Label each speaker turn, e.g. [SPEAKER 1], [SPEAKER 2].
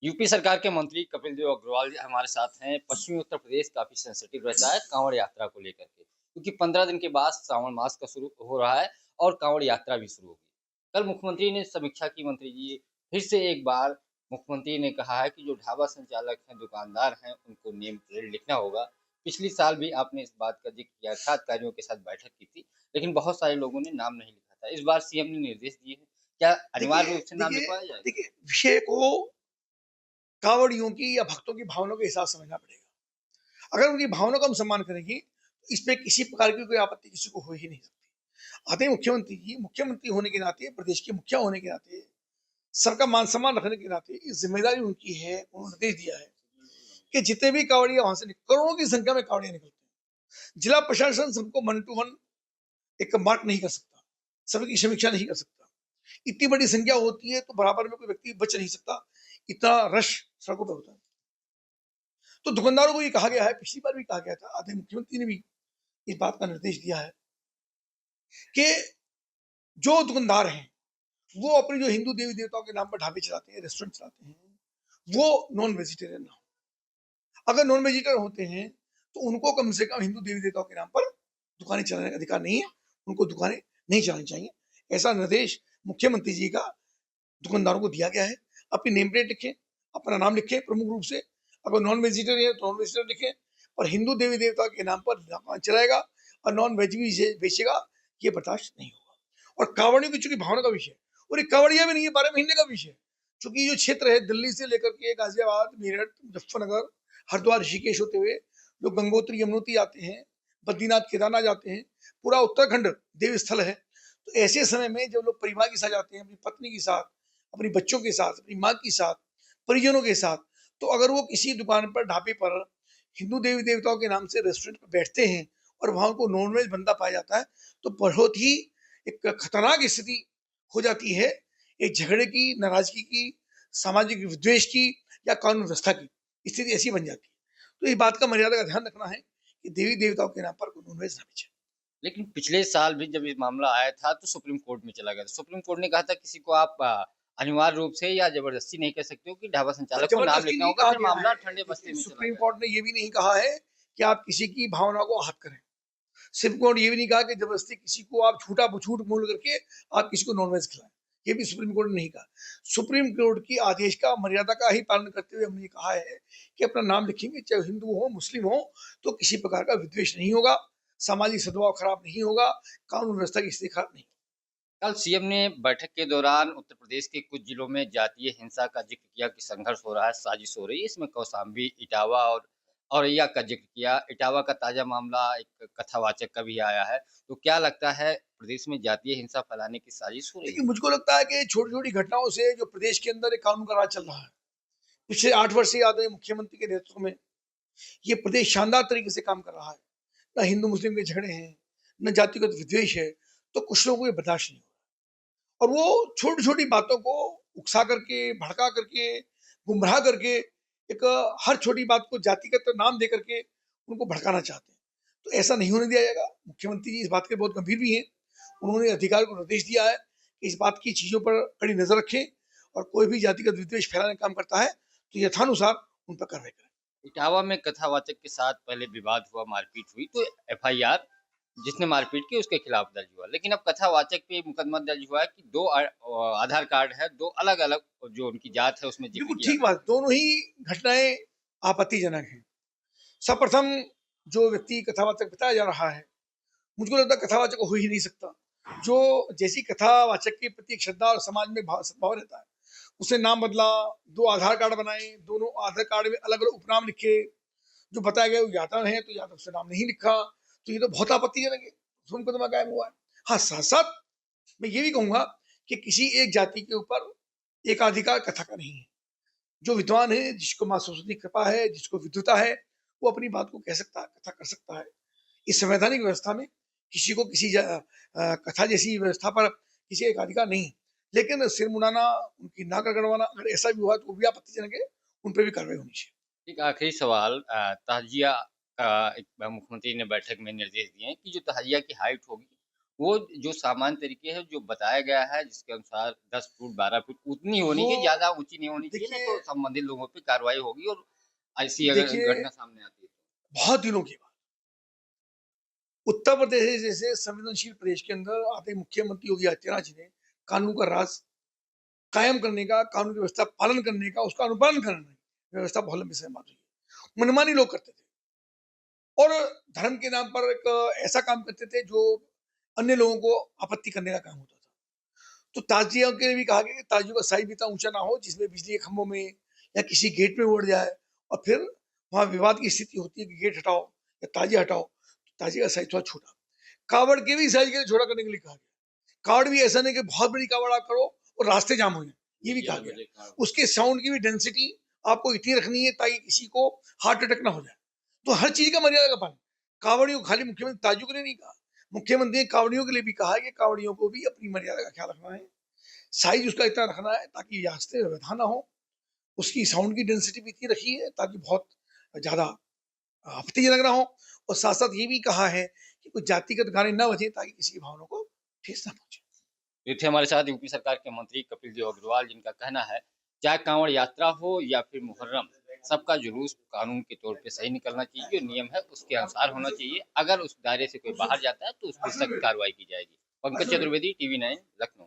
[SPEAKER 1] UP सरकार के मंत्री कपिल देव अग्रवाल जी हमारे साथ हैं। पश्चिमी उत्तर प्रदेश काफ़ी सेंसिटिव रहता है काँवड़ यात्रा को लेकर के, क्योंकि 15 दिन के बाद श्रावण मास का शुरू हो रहा है और काँवड़ यात्रा भी शुरू होगी। कल मुख्यमंत्री ने समीक्षा की। मंत्री जी फिर से एक बार मुख्यमंत्री ने कहा है कि जो ढाबा संचालक हैं, दुकानदार हैं, उनको नेम प्लेट लिखना होगा। पिछली साल भी आपने इस बात का ज़िक्र किया था, अधिकारियों के साथ बैठक की थी, लेकिन बहुत सारे लोगों ने नाम नहीं लिखा था। इस बार सीएम ने निर्देश दिए हैं, क्या अनिवार्य
[SPEAKER 2] देखिए
[SPEAKER 1] रूप से नाम
[SPEAKER 2] देखिए
[SPEAKER 1] लिखवाया जाएगा?
[SPEAKER 2] देखिए विषय को कांवड़ियों की या भक्तों की भावनाओं के हिसाब से समझना पड़ेगा। अगर उनकी भावनाओं का हम सम्मान करेंगे तो इसमें किसी प्रकार की कोई आपत्ति किसी को हो ही नहीं सकती। आते मुख्यमंत्री जी, मुख्यमंत्री होने के नाते, प्रदेश के मुखिया होने के नाते, सबका मान सम्मान रखने के नाते ये जिम्मेदारी उनकी है। उन्होंने निर्देश दिया है कि जितने भी कांवड़िया वहां से करोड़ों की संख्या में कांवड़िया निकलते हैं, जिला प्रशासन सबको 1 to 1 एक मार्क नहीं कर सकता, सबकी समीक्षा नहीं कर सकता। इतनी बड़ी संख्या होती है तो बराबर में कोई व्यक्ति बच नहीं सकता, इतना रश सड़कों पर होता है। तो दुकानदारों को ये कहा गया है, पिछली बार भी कहा गया था, आधे मुख्यमंत्री ने भी इस बात का निर्देश दिया है कि जो दुकानदार हैं वो अपने जो हिंदू देवी देवताओं के नाम पर ढाबे चलाते हैं, रेस्टोरेंट चलाते हैं, वो नॉन वेजिटेरियन ना हो। अगर नॉन वेजिटेरियन होते हैं तो उनको कम से कम हिंदू देवी देवताओं के नाम पर दुकानें चलाने का अधिकार नहीं है, उनको दुकानें नहीं चलानी चाहिए। ऐसा निर्देश मुख्यमंत्री जी का दुकानदारों को दिया गया है। अपनी नेम प्लेट लिखें, अपना नाम लिखें प्रमुख रूप से। अगर नॉन वेजिटेरियन है तो नॉन वेजिटेरियन लिखें, और हिंदू देवी देवता के नाम पर दुकान चलाएगा और नॉन वेज भी बेचेगा, ये बर्दाश्त नहीं होगा। और कांवड़ियों की चूंकि भावना का विषय, और ये कांवड़िया भी नहीं है, 12 महीने का विषय। चूंकि जो क्षेत्र है दिल्ली से लेकर के गाजियाबाद, मेरठ, मुजफ्फरनगर, हरिद्वार, ऋषिकेश होते हुए लोग गंगोत्री, यमुनोत्री आते हैं, बद्रीनाथ, केदारनाथ जाते हैं, पूरा उत्तराखंड देव स्थल है। तो ऐसे समय में जब लोग परिवार के साथ जाते हैं, अपनी पत्नी के साथ, अपने बच्चों के साथ, अपनी माँ के साथ, परिजनों के साथ, तो अगर वो किसी दुकान पर, ढाबे पर हिंदू देवी देवताओं के नाम से रेस्टोरेंट पर बैठते हैं और वहां उनको नॉनवेज बनता पाया जाता है, तो बहुत ही एक खतरनाक स्थिति हो जाती है, एक झगड़े की, नाराजगी की, सामाजिक विद्वेष की या कानून व्यवस्था की स्थिति ऐसी बन जाती है। तो इस बात का मर्यादा का ध्यान रखना है कि देवी देवताओं के नाम पर कोई नॉनवेज ना बेचे।
[SPEAKER 1] लेकिन पिछले साल भी जब ये मामला आया था तो सुप्रीम कोर्ट में चला गया था। सुप्रीम कोर्ट ने कहा था किसी को आप अनिवार्य रूप से या ज़बरदस्ती नहीं कह सकते हो कि ढाबा संचालक को नाम
[SPEAKER 2] जबरदस्ती
[SPEAKER 1] लिखना
[SPEAKER 2] नहीं
[SPEAKER 1] होगा,
[SPEAKER 2] कहा
[SPEAKER 1] फिर
[SPEAKER 2] गया है।
[SPEAKER 1] मामला ठंडे बस्ते
[SPEAKER 2] देखिए
[SPEAKER 1] में चला
[SPEAKER 2] सुप्रीम
[SPEAKER 1] गया।
[SPEAKER 2] कोर्ट ने ये भी नहीं कहा है कि आप किसी की भावना को आहत करें। सुप्रीम कोर्ट ये भी नहीं कहा कि जबरदस्ती किसी को आप झूठ बोल करके आप किसी को नॉनवेज खिलाएं। ये भी सुप्रीम कोर्ट ने नहीं कहा। सुप्रीम कोर्ट की आदेश का, मर्यादा का ही पालन करते हुए हमने कहा है कि अपना नाम लिखेंगे, चाहे हिंदू हो, मुस्लिम हो, तो किसी प्रकार का विद्वेष नहीं होगा, सामाजिक सद्भाव खराब नहीं होगा, कानून व्यवस्था की स्थिति खराब नहीं।
[SPEAKER 1] कल सीएम ने बैठक के दौरान उत्तर प्रदेश के कुछ जिलों में जातीय हिंसा का जिक्र किया कि संघर्ष हो रहा है, साजिश हो रही है। इसमें कौशाम्बी, इटावा और औरैया का जिक्र किया। इटावा का ताजा मामला एक कथावाचक का भी आया है। तो क्या लगता है प्रदेश में जातीय हिंसा फैलाने की साजिश हो रही
[SPEAKER 2] देखिए
[SPEAKER 1] है?
[SPEAKER 2] मुझको लगता है कि छोटी छोटी घटनाओं से जो प्रदेश के अंदर एक कानून का राज चल रहा है, पिछले 8 वर्ष से याद है, मुख्यमंत्री के नेतृत्व में ये प्रदेश शानदार तरीके से काम कर रहा है। न हिंदू मुस्लिम के झगड़े हैं, न जातिगत विद्वेष है, तो कुछ लोगों को ये बर्दाश्त नहीं हो। और वो छोटी छोटी बातों को उकसा करके, भड़का करके, गुमराह करके, एक हर छोटी बात को जातिगत नाम दे करके उनको भड़काना चाहते हैं। तो ऐसा नहीं होने दिया जाएगा। मुख्यमंत्री जी इस बात के बहुत गंभीर भी हैं। उन्होंने अधिकारी को निर्देश दिया है कि इस बात की चीजों पर कड़ी नजर रखें, और कोई भी जातिगत विद्वेष फैलाने का काम करता है तो यथानुसार उन पर कार्रवाई करें।
[SPEAKER 1] इटावा में कथावाचक के साथ पहले विवाद हुआ, मारपीट हुई, तो एफआईआर जिसने मारपीट की उसके खिलाफ दर्ज हुआ। लेकिन अब कथावाचक पे मुकदमा दर्ज हुआ है कि दो आधार कार्ड है, दो अलग-अलग जो उनकी जात है उसमें जिक्र
[SPEAKER 2] बिल्कुल
[SPEAKER 1] किया
[SPEAKER 2] ठीक
[SPEAKER 1] गया।
[SPEAKER 2] बात, दोनों ही घटनाएं आपत्तिजनक हैं। सर्वप्रथम जो व्यक्ति कथावाचक बताया जा रहा है, मुझको लगता है कथावाचक हो ही नहीं सकता। जो जैसी कथावाचक के प्रति एक श्रद्धा और समाज में सद्भाव रहता है, उसने नाम बदला, दो आधार कार्ड बनाए, दोनों आधार कार्ड में अलग अलग उपनाम लिखे, जो बताया गया वो यादव है तो यादव से नाम नहीं लिखा, तो ये तो बहुत आपत्तिजनक है। उसमें मुकदमा कायम हुआ है। हाँ, साथ साथ मैं ये भी कहूंगा कि किसी एक जाति के ऊपर एकाधिकार कथा का नहीं है। जो विद्वान है, जिसको माँ सरस्वती की कृपा है, जिसको विद्वता है, वो अपनी बात को कह सकता है, कथा कर सकता है। इस संवैधानिक व्यवस्था में किसी को किसी कथा जैसी व्यवस्था पर किसी एक अधिकार नहीं है। लेकिन सिर मुड़ाना, उनकी नाक रगड़वाना, अगर ऐसा भी हुआ तो वो भी आपत्तिजनक है, उन पर भी कार्रवाई होनी चाहिए।
[SPEAKER 1] एक आखिरी सवाल, तहजिया का एक मुख्यमंत्री ने बैठक में निर्देश दिए हैं कि जो तहजिया की हाइट होगी वो जो सामान्य तरीके है जो बताया गया है जिसके अनुसार 10 फुट 12 फुट उतनी होनी
[SPEAKER 2] वो
[SPEAKER 1] चाहिए, ज़्यादा ऊँची नहीं होनी चाहिए, नहीं
[SPEAKER 2] देखिए
[SPEAKER 1] तो संबंधित लोगों पे कार्रवाई होगी और ऐसी अगर
[SPEAKER 2] देखिए
[SPEAKER 1] घटना सामने आती है तो।
[SPEAKER 2] बहुत दिनों के बाद उत्तर प्रदेश जैसे संवेदनशील प्रदेश के अंदर आते मुख्यमंत्री योगी आदित्यनाथ जी ने कानून का राज कायम करने का, कानून की व्यवस्था पालन करने का, उसका अनुपालन करने की व्यवस्था बहुत लंबे समय बाद हुई है। मनमानी लोग करते थे और धर्म के नाम पर एक ऐसा काम करते थे जो अन्य लोगों को आपत्ति करने का काम होता था। तो ताजियों के लिए भी कहा गया कि ताजियों का साइज भी इतना ऊंचा ना हो जिसमें बिजली के खंभों में या किसी गेट में उड़ जाए और फिर वहां विवाद की स्थिति होती है कि गेट हटाओ या ताजिया हटाओ, तो ताजिया का साइज थोड़ा छोटा, कावड़ के भी साइज के लिए छोटा करने के लिए कहा गया। कावड़ भी ऐसा नहीं कि बहुत बड़ी कावड़ आप करो और रास्ते जाम हो जाए, ये भी कहा गया। उसके साउंड की भी डेंसिटी आपको इतनी रखनी है ताकि किसी को हार्ट अटैक ना हो जाए। तो हर चीज का मर्यादा का पालन। कावड़ियों खाली मुख्यमंत्री ताजियों के लिए नहीं कहा, मुख्यमंत्री ने कावड़ियों के लिए भी कहा कि कावड़ियों को भी अपनी मर्यादा का ख्याल रखना है, साइज उसका इतना रखना है ताकि रास्ते में व्यवधान ना हो, उसकी साउंड की डेंसिटी भी इतनी रखी है ताकि बहुत ज्यादा आपत्तिजनक ना हो, और साथ साथ ये भी कहा है कि कुछ जातिगत गाने ना बजे ताकि किसी की भावनाओं को ठेस ना पहुंचे।
[SPEAKER 1] ये थे हमारे साथ यूपी सरकार के मंत्री कपिल देव अग्रवाल, जिनका कहना है चाहे कांवड़ यात्रा हो या फिर मुहर्रम, सबका जुलूस कानून के तौर पे सही निकलना चाहिए, जो नियम है उसके अनुसार होना चाहिए। अगर उस दायरे से कोई बाहर जाता है तो उस पर सख्त कार्रवाई की जाएगी। पंकज चतुर्वेदी, टीवी 9, लखनऊ।